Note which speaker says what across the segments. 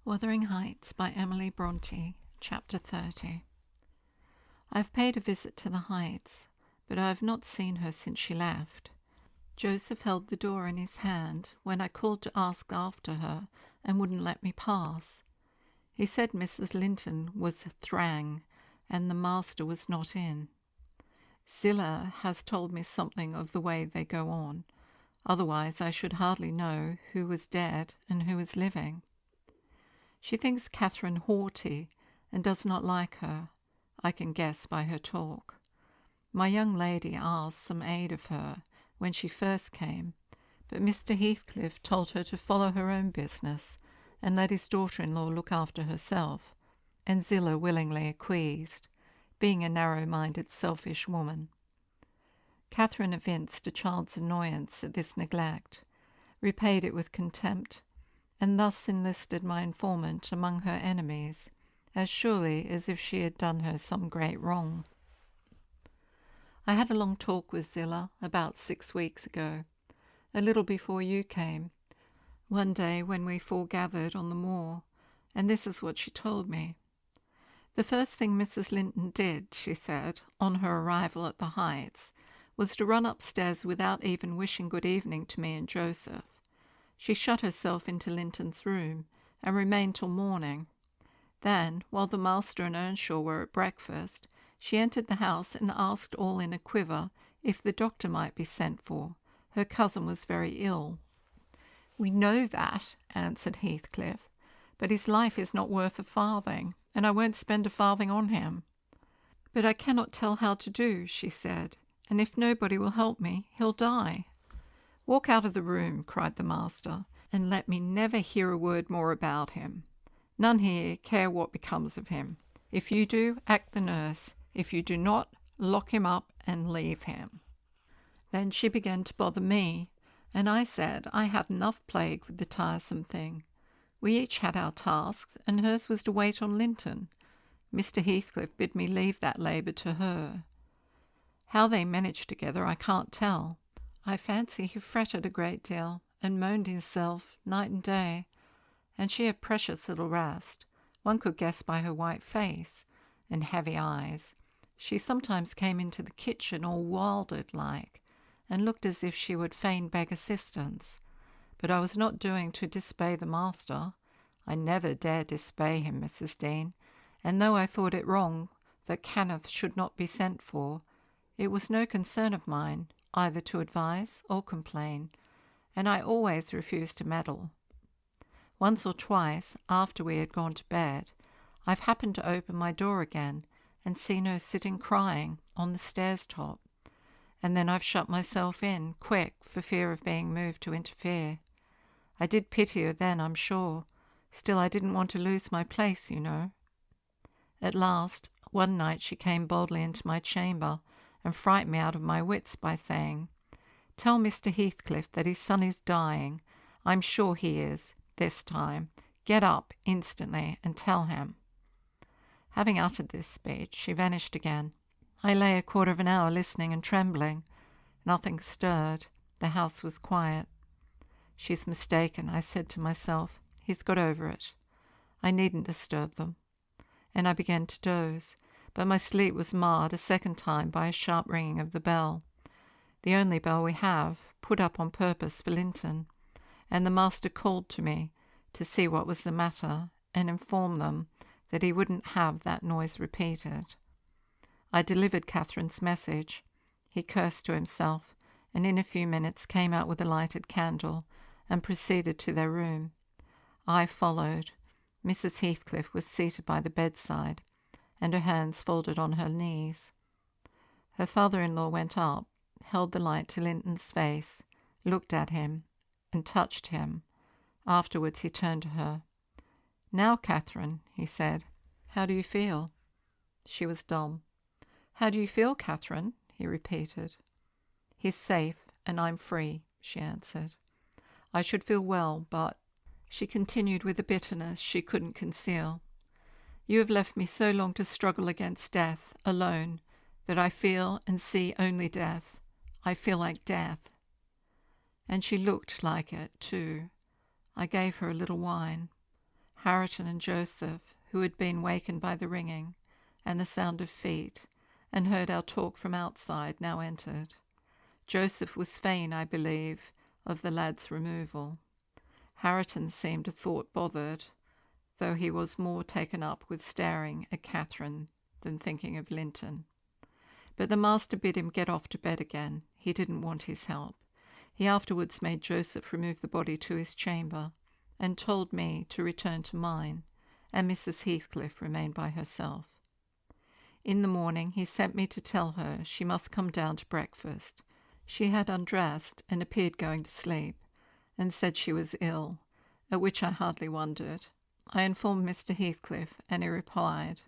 Speaker 1: Wuthering Heights by Emily Brönte, Chapter 30. I have paid a visit to the Heights, but I have not seen her since she left. Joseph held the door in his hand when I called to ask after her and wouldn't let me pass. He said Mrs. Linton was thrang and the master was not in. Zillah has told me something of the way they go on, otherwise I should hardly know who was dead and who was living. She thinks Catherine haughty and does not like her. I can guess by her talk. My young lady asked some aid of her when she first came, but Mr. Heathcliff told her to follow her own business and let his daughter-in-law look after herself, and Zillah willingly acquiesced, being a narrow-minded, selfish woman. Catherine evinced a child's annoyance at this neglect, repaid it with contempt, and thus enlisted my informant among her enemies, as surely as if she had done her some great wrong. I had a long talk with Zillah about 6 weeks ago, a little before you came, one day when we foregathered on the moor, and this is what she told me. The first thing Mrs. Linton did, she said, on her arrival at the Heights, was to run upstairs without even wishing good evening to me and Joseph. She shut herself into Linton's room and remained till morning. Then, while the master and Earnshaw were at breakfast, she entered the house and asked all in a quiver if the doctor might be sent for. Her cousin was very ill. "We know that," answered Heathcliff, "but his life is not worth a farthing, and I won't spend a farthing on him." "But I cannot tell how to do," she said, "and if nobody will help me, he'll die." "Walk out of the room," cried the master, "and let me never hear a word more about him. None here care what becomes of him. If you do, act the nurse. If you do not, lock him up and leave him." Then she began to bother me, and I said I had enough plague with the tiresome thing. We each had our tasks, and hers was to wait on Linton. Mr. Heathcliff bid me leave that labour to her. How they managed together I can't tell. I fancy he fretted a great deal, and moaned himself night and day, and she had precious little rest. One could guess by her white face and heavy eyes. She sometimes came into the kitchen all wildered like, and looked as if she would fain beg assistance. But I was not doing to disobey the master. I never dare disobey him, Mrs. Dean, and though I thought it wrong that Kenneth should not be sent for, it was no concern of mine either to advise or complain, and I always refused to meddle. Once or twice, after we had gone to bed, I've happened to open my door again and seen her sitting crying on the stairs top, and then I've shut myself in, quick, for fear of being moved to interfere. I did pity her then, I'm sure. Still, I didn't want to lose my place, you know. At last, one night she came boldly into my chamber and frightened me out of my wits by saying, "Tell Mr. Heathcliff that his son is dying. I'm sure he is, this time. Get up instantly and tell him." Having uttered this speech, she vanished again. I lay a quarter of an hour listening and trembling. Nothing stirred. The house was quiet. "She's mistaken," I said to myself. "He's got over it. I needn't disturb them." And I began to doze, but my sleep was marred a second time by a sharp ringing of the bell, the only bell we have, put up on purpose for Linton, and the master called to me to see what was the matter and inform them that he wouldn't have that noise repeated. I delivered Catherine's message. He cursed to himself, and in a few minutes came out with a lighted candle and proceeded to their room. I followed. Mrs. Heathcliff was seated by the bedside, and her hands folded on her knees. Her father-in-law went up, held the light to Linton's face, looked at him, and touched him. Afterwards he turned to her. "Now, Catherine," he said, "how do you feel?" She was dumb. "How do you feel, Catherine?" he repeated. "He's safe, and I'm free," she answered. "I should feel well, but," she continued with a bitterness she couldn't conceal, "you have left me so long to struggle against death, alone, that I feel and see only death. I feel like death." And she looked like it, too. I gave her a little wine. Harriton and Joseph, who had been wakened by the ringing and the sound of feet, and heard our talk from outside, now entered. Joseph was fain, I believe, of the lad's removal. Harriton seemed a thought bothered, though he was more taken up with staring at Catherine than thinking of Linton. But the master bid him get off to bed again. He didn't want his help. He afterwards made Joseph remove the body to his chamber, and told me to return to mine, and Mrs. Heathcliff remain by herself. In the morning he sent me to tell her she must come down to breakfast. She had undressed and appeared going to sleep, and said she was ill, at which I hardly wondered. I informed Mr. Heathcliff, and he replied,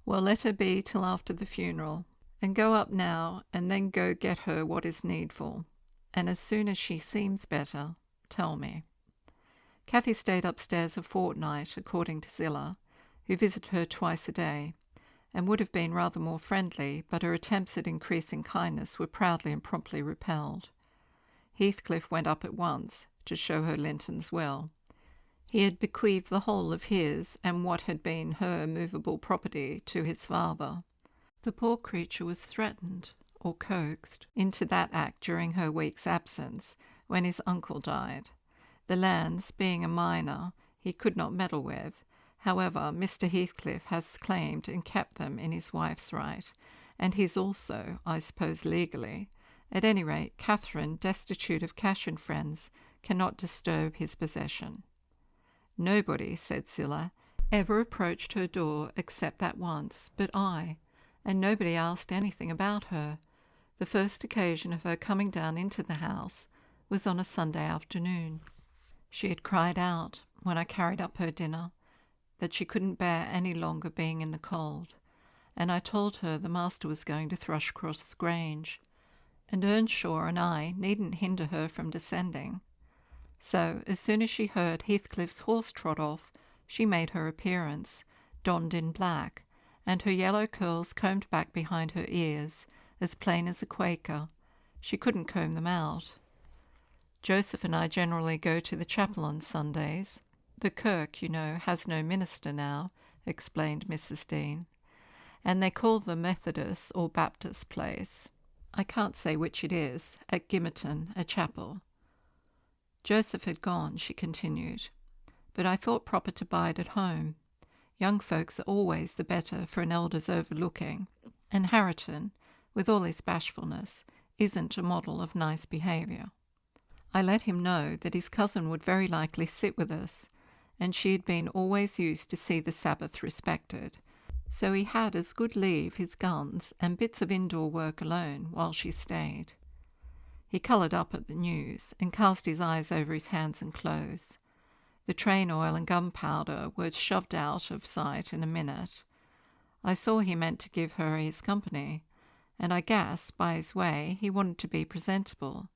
Speaker 1: "Well, let her be till after the funeral, and go up now, and then go get her what is needful, and as soon as she seems better, tell me." Cathy stayed upstairs a fortnight, according to Zillah, who visited her twice a day, and would have been rather more friendly, but her attempts at increasing kindness were proudly and promptly repelled. Heathcliff went up at once to show her Linton's will. He had bequeathed the whole of his and what had been her movable property to his father. The poor creature was threatened, or coaxed, into that act during her week's absence, when his uncle died. The lands, being a minor, he could not meddle with. However, Mr. Heathcliff has claimed and kept them in his wife's right, and his also, I suppose, legally. At any rate, Catherine, destitute of cash and friends, cannot disturb his possession. Nobody, said Zillah, ever approached her door except that once, but I, and nobody asked anything about her. The first occasion of her coming down into the house was on a Sunday afternoon. She had cried out, when I carried up her dinner, that she couldn't bear any longer being in the cold, and I told her the master was going to Thrushcross Grange, and Earnshaw and I needn't hinder her from descending. So, as soon as she heard Heathcliff's horse trot off, she made her appearance, donned in black, and her yellow curls combed back behind her ears, as plain as a Quaker. She couldn't comb them out. Joseph and I generally go to the chapel on Sundays. The kirk, you know, has no minister now, explained Mrs. Dean, and they call the Methodist or Baptist place, I can't say which it is, at Gimmerton, a chapel. Joseph had gone, she continued, but I thought proper to bide at home. Young folks are always the better for an elder's overlooking, and Harriton, with all his bashfulness, isn't a model of nice behaviour. I let him know that his cousin would very likely sit with us, and she had been always used to see the Sabbath respected, so he had as good leave his guns and bits of indoor work alone while she stayed. He coloured up at the news, and cast his eyes over his hands and clothes. The train oil and gunpowder were shoved out of sight in a minute. I saw he meant to give her his company, and I guessed, by his way, he wanted to be presentable.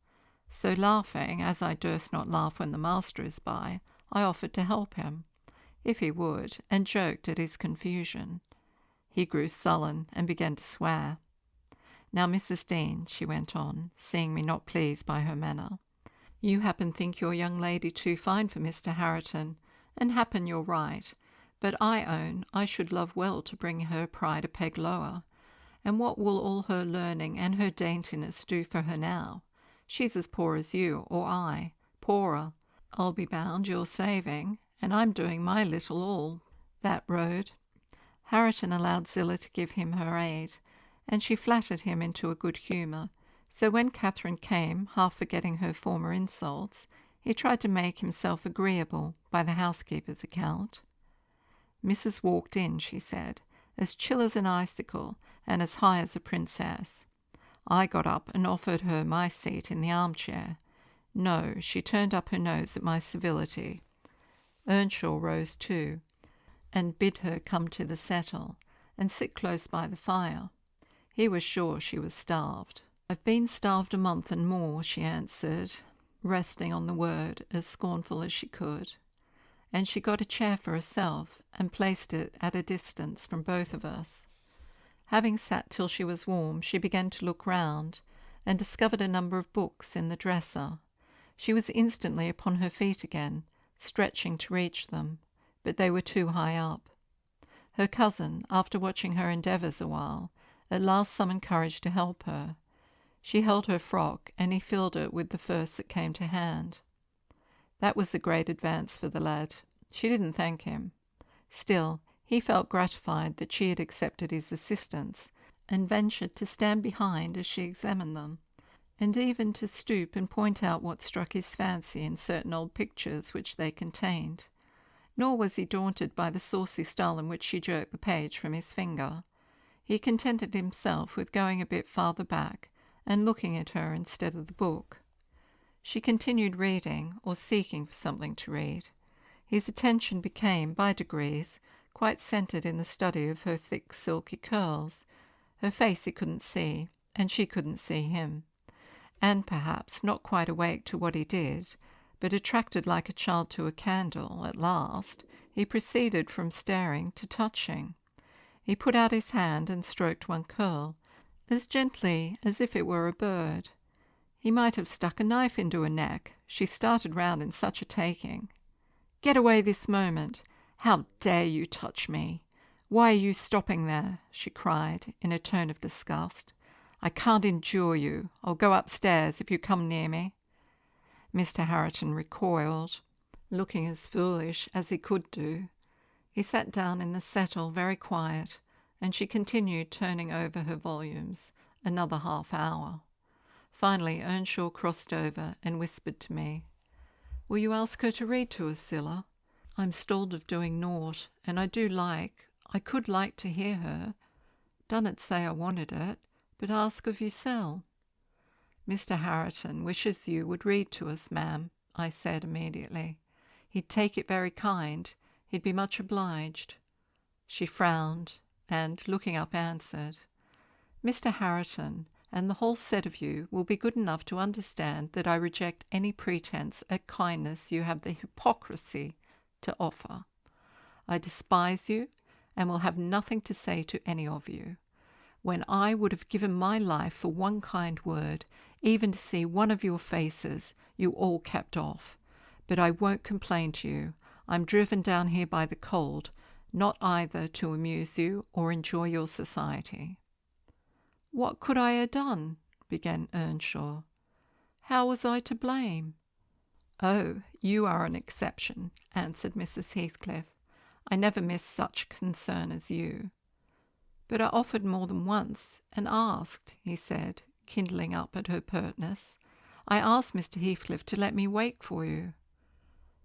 Speaker 1: So laughing, as I durst not laugh when the master is by, I offered to help him, if he would, and joked at his confusion. He grew sullen and began to swear. "Now, Mrs. Dean," she went on, seeing me not pleased by her manner, "you happen think your young lady too fine for Mr. Harriton, and happen you're right, but I own I should love well to bring her pride a peg lower. And what will all her learning and her daintiness do for her now? She's as poor as you or I, poorer. I'll be bound you're saving, and I'm doing my little all that road." Harriton allowed Zillah to give him her aid, and she flattered him into a good humour, so when Catherine came, half forgetting her former insults, he tried to make himself agreeable by the housekeeper's account. Mrs. walked in, she said, as chill as an icicle and as high as a princess. I got up and offered her my seat in the armchair. No, she turned up her nose at my civility. Earnshaw rose too, and bid her come to the settle, and sit close by the fire. He was sure she was starved. "I've been starved a month and more," she answered, resting on the word as scornful as she could. And she got a chair for herself, and placed it at a distance from both of us. Having sat till she was warm, she began to look round, and discovered a number of books in the dresser. She was instantly upon her feet again, stretching to reach them, but they were too high up. Her cousin, after watching her endeavours a while, at last summoned courage to help her. She held her frock, and he filled it with the first that came to hand. That was a great advance for the lad. She didn't thank him. Still, he felt gratified that she had accepted his assistance, and ventured to stand behind as she examined them, and even to stoop and point out what struck his fancy in certain old pictures which they contained. Nor was he daunted by the saucy style in which she jerked the page from his finger. He contented himself with going a bit farther back and looking at her instead of the book. She continued reading, or seeking for something to read. His attention became, by degrees, quite centred in the study of her thick silky curls. Her face he couldn't see, and she couldn't see him. And perhaps not quite awake to what he did, but attracted like a child to a candle, at last, he proceeded from staring to touching. He put out his hand and stroked one curl, as gently as if it were a bird. He might have stuck a knife into her neck, she started round in such a taking. "Get away this moment! How dare you touch me? Why are you stopping there?" she cried, in a tone of disgust. "I can't endure you. I'll go upstairs if you come near me." Mr. Harriton recoiled, looking as foolish as he could do. He sat down in the settle very quiet, and she continued turning over her volumes another half hour. Finally Earnshaw crossed over and whispered to me, "Will you ask her to read to us, Zillah? I'm stalled of doing naught, and I could like to hear her. Dunnot say I wanted it, but ask of yourself." "Mr. Harriton wishes you would read to us, ma'am," I said immediately. "He'd take it very kind. He'd be much obliged." She frowned, and, looking up, answered, "Mr. Harriton and the whole set of you will be good enough to understand that I reject any pretence at kindness you have the hypocrisy to offer. I despise you, and will have nothing to say to any of you. When I would have given my life for one kind word, even to see one of your faces, you all kept off. But I won't complain to you. I'm driven down here by the cold, not either to amuse you or enjoy your society." "What could I have done?" began Earnshaw. "How was I to blame?" "Oh, you are an exception," answered Mrs. Heathcliff. "I never missed such concern as you." "But I offered more than once, and asked," he said, kindling up at her pertness. "I asked Mr. Heathcliff to let me wait for you."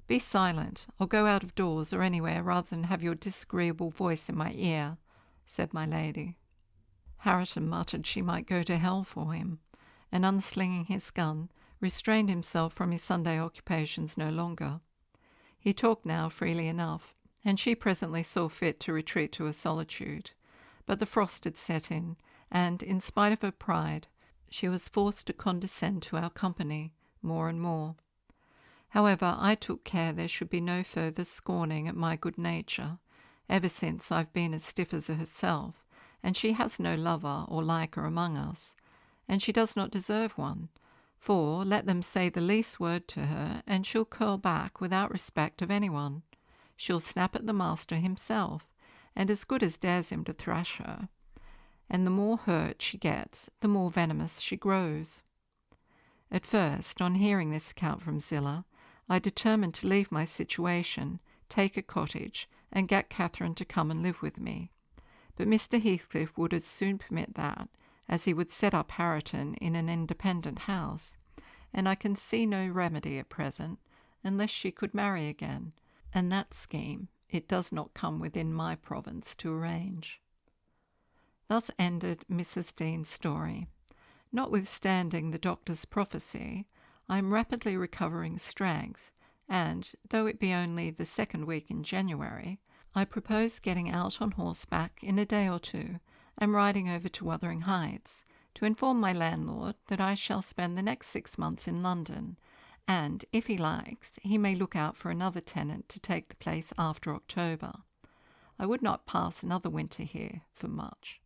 Speaker 1: "Be silent. I'll go out of doors or anywhere rather than have your disagreeable voice in my ear," said my lady. Harriton muttered she might go to hell for him, and unslinging his gun, restrained himself from his Sunday occupations no longer. He talked now freely enough, and she presently saw fit to retreat to her solitude. But the frost had set in, and, in spite of her pride, she was forced to condescend to our company more and more. However, I took care there should be no further scorning at my good nature, ever since I've been as stiff as herself, and she has no lover or liker among us, and she does not deserve one, for let them say the least word to her, and she'll curl back without respect of anyone. She'll snap at the master himself, and as good as dares him to thrash her, and the more hurt she gets, the more venomous she grows. At first, on hearing this account from Zillah, I determined to leave my situation, take a cottage, and get Catherine to come and live with me. But Mr. Heathcliff would as soon permit that as he would set up Harriton in an independent house, and I can see no remedy at present, unless she could marry again, and that scheme it does not come within my province to arrange. Thus ended Mrs. Dean's story. Notwithstanding the doctor's prophecy, I am rapidly recovering strength, and, though it be only the second week in January, I propose getting out on horseback in a day or two and riding over to Wuthering Heights to inform my landlord that I shall spend the next 6 months in London, and, if he likes, he may look out for another tenant to take the place after October. I would not pass another winter here for much.